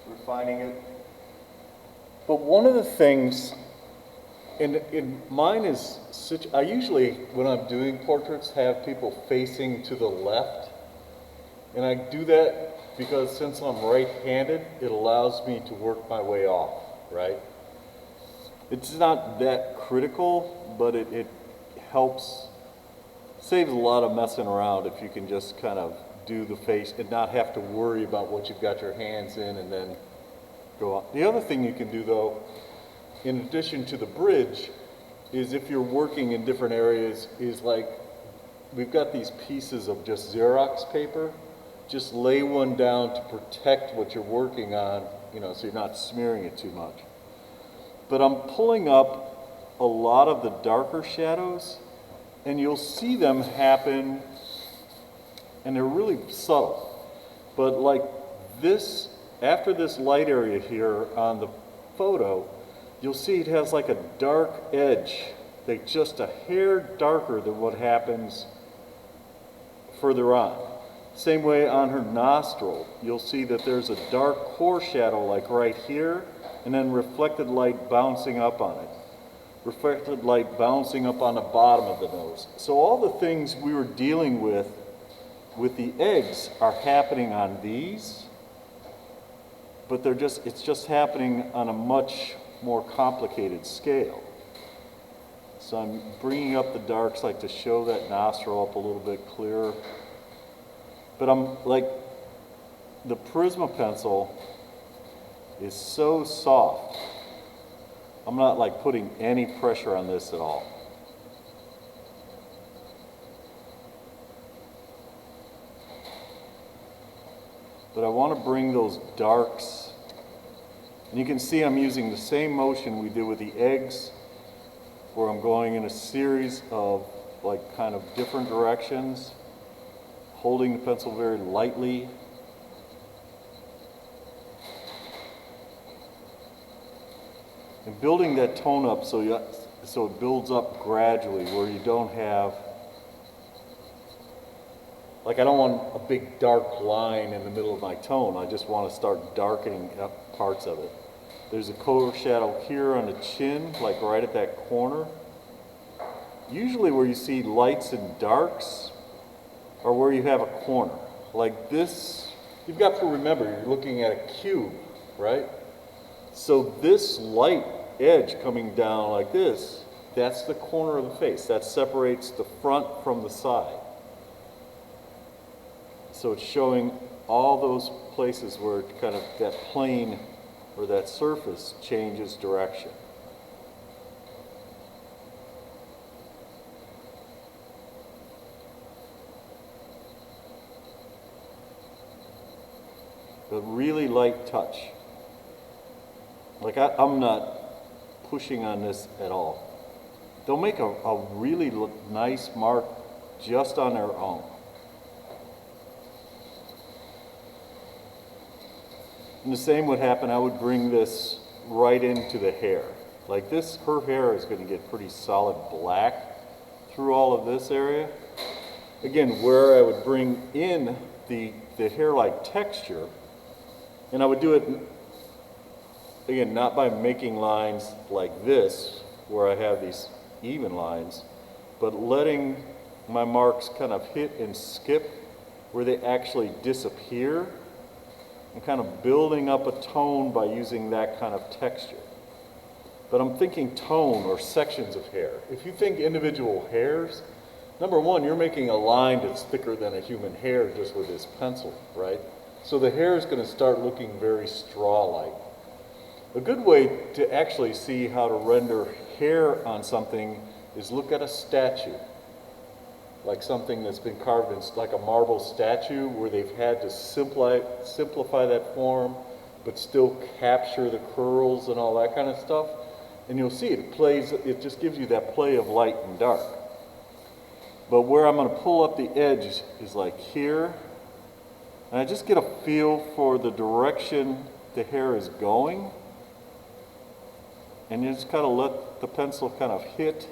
refining it. But one of the things, and mine is, I usually, when I'm doing portraits, have people facing to the left. And I do that because since I'm right-handed, it allows me to work my way off, right? It's not that critical, but it helps, saves a lot of messing around if you can just kind of do the face and not have to worry about what you've got your hands in and then go on. The other thing you can do though, in addition to the bridge, is if you're working in different areas, is like, we've got these pieces of just Xerox paper. Just lay one down to protect what you're working on, so you're not smearing it too much. But I'm pulling up a lot of the darker shadows, and you'll see them happen, and they're really subtle. But like this, after this light area here on the photo, you'll see it has like a dark edge, like just a hair darker than what happens further on. Same way on her nostril, you'll see that there's a dark core shadow like right here, and then reflected light bouncing up on it. Reflected light bouncing up on the bottom of the nose. So all the things we were dealing with the eggs are happening on these, but it's just happening on a much more complicated scale. So I'm bringing up the darks like to show that nostril up a little bit clearer. But I'm like, the Prisma pencil is so soft. I'm not like putting any pressure on this at all. But I want to bring those darks, and you can see I'm using the same motion we did with the eggs, where I'm going in a series of like kind of different directions, holding the pencil very lightly. And building that tone up so it builds up gradually, where you don't have, like I don't want a big dark line in the middle of my tone. I just want to start darkening up parts of it. There's a color shadow here on the chin, like right at that corner. Usually where you see lights and darks are where you have a corner. Like this, you've got to remember, you're looking at a cube, right? So this light edge coming down like this, that's the corner of the face. That separates the front from the side. So it's showing all those places where kind of that plane or that surface changes direction. But really light touch. Like I'm not pushing on this at all. They'll make a really nice mark just on their own. And the same would happen, I would bring this right into the hair. Like this, her hair is going to get pretty solid black through all of this area. Again, where I would bring in the hair-like texture, and I would do it, again, not by making lines like this, where I have these even lines, but letting my marks kind of hit and skip where they actually disappear, and kind of building up a tone by using that kind of texture. But I'm thinking tone or sections of hair. If you think individual hairs, number one, you're making a line that's thicker than a human hair just with this pencil, right? So the hair is going to start looking very straw-like. A good way to actually see how to render hair on something is look at a statue. Like something that's been carved in, like a marble statue, where they've had to simplify that form, but still capture the curls and all that kind of stuff. And you'll see it just gives you that play of light and dark. But where I'm going to pull up the edge is like here, and I just get a feel for the direction the hair is going, and you just kind of let the pencil kind of hit.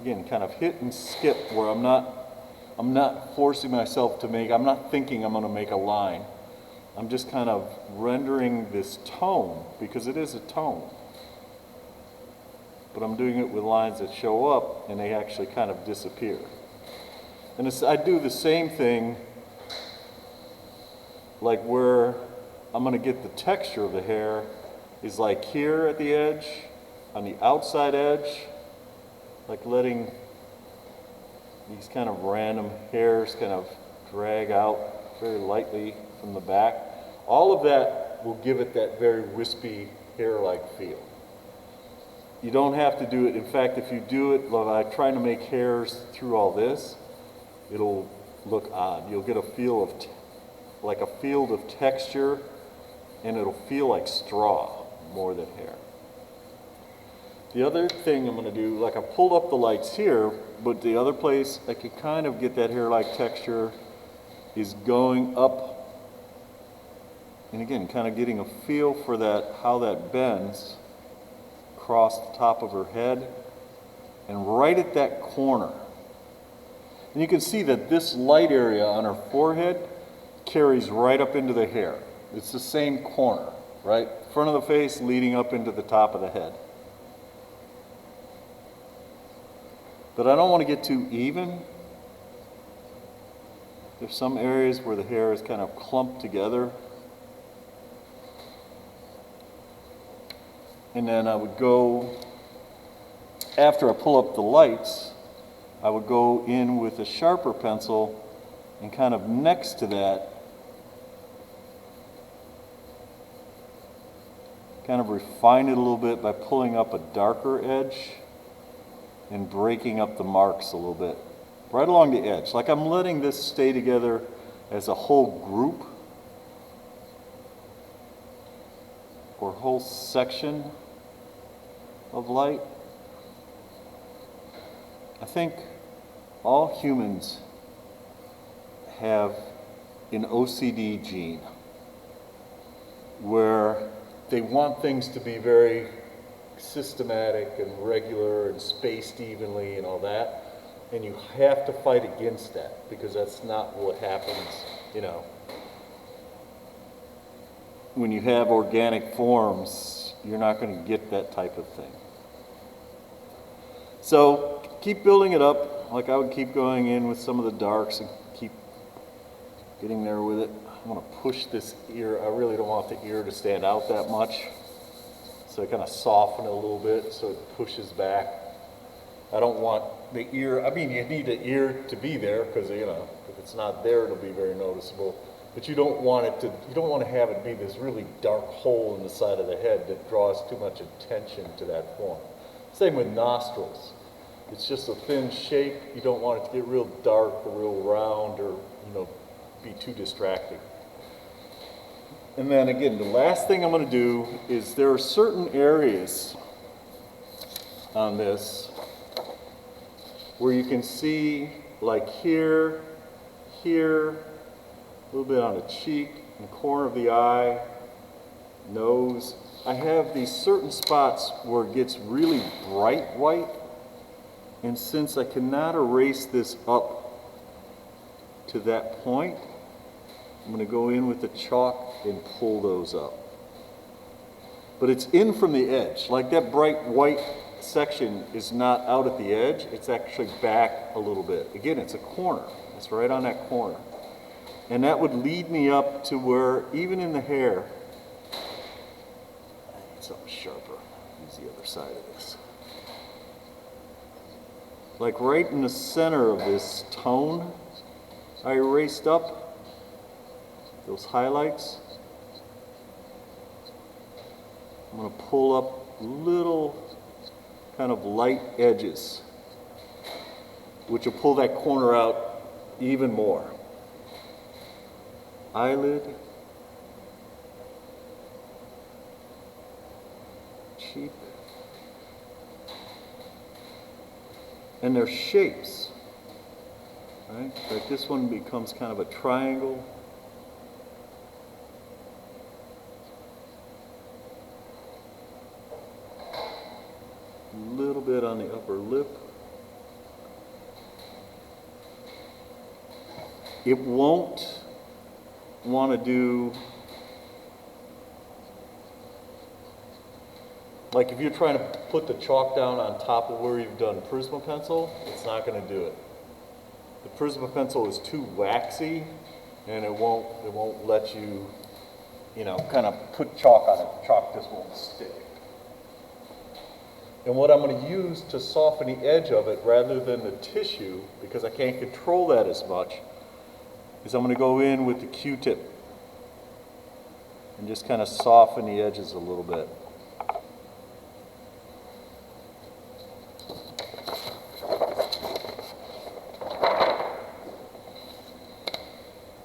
Again, kind of hit and skip where I'm not forcing myself to make, I'm not thinking I'm going to make a line. I'm just kind of rendering this tone, because it is a tone. But I'm doing it with lines that show up and they actually kind of disappear. And I do the same thing like where I'm going to get the texture of the hair is like here at the edge, on the outside edge, like letting these kind of random hairs kind of drag out very lightly from the back. All of that will give it that very wispy hair-like feel. You don't have to do it. In fact, if you do it like trying to make hairs through all this, it'll look odd. You'll get a feel of like a field of texture, and it'll feel like straw more than hair. The other thing I'm going to do, like I pulled up the lights here, but the other place I could kind of get that hair-like texture is going up, and again, kind of getting a feel for that, how that bends across the top of her head and right at that corner. And you can see that this light area on her forehead carries right up into the hair. It's the same corner, right? Front of the face leading up into the top of the head. But I don't want to get too even. There's some areas where the hair is kind of clumped together. And then I would go, after I pull up the lights, I would go in with a sharper pencil and kind of next to that, kind of refine it a little bit by pulling up a darker edge and breaking up the marks a little bit, right along the edge. Like I'm letting this stay together as a whole group or whole section of light. I think all humans have an OCD gene where they want things to be very systematic and regular and spaced evenly and all that, and you have to fight against that because that's not what happens, you know. When you have organic forms, you're not going to get that type of thing. So keep building it up. Like I would keep going in with some of the darks and keep getting there with it. I want to push this ear. I really don't want the ear to stand out that much. So I kind of soften it a little bit so it pushes back. I don't want the ear, I mean, you need the ear to be there because, you know, if it's not there, it'll be very noticeable. But you don't want it to, you don't want to have it be this really dark hole in the side of the head that draws too much attention to that form. Same with nostrils. It's just a thin shape. You don't want it to get real dark or real round or, you know, be too distracting. And then again, the last thing I'm going to do is there are certain areas on this where you can see like here, here, a little bit on the cheek, in the corner of the eye, nose. I have these certain spots where it gets really bright white, and since I cannot erase this up to that point, I'm going to go in with the chalk and pull those up. But it's in from the edge. Like that bright white section is not out at the edge, it's actually back a little bit. Again, it's a corner. It's right on that corner. And that would lead me up to where, even in the hair, I need something sharper. Use the other side of this. Like right in the center of this tone, I erased up those highlights. I'm going to pull up little kind of light edges, which will pull that corner out even more. Eyelid, cheek, and their shapes, right? Like this one becomes kind of a triangle. A little bit on the upper lip. It won't want to do Like if you're trying to put the chalk down on top of where you've done Prisma pencil, it's not going to do it. The Prisma pencil is too waxy, and it won't let you, you know, kind of put chalk on it. Chalk just won't stick. And what I'm going to use to soften the edge of it, rather than the tissue, because I can't control that as much, is I'm going to go in with the Q-tip and just kind of soften the edges a little bit.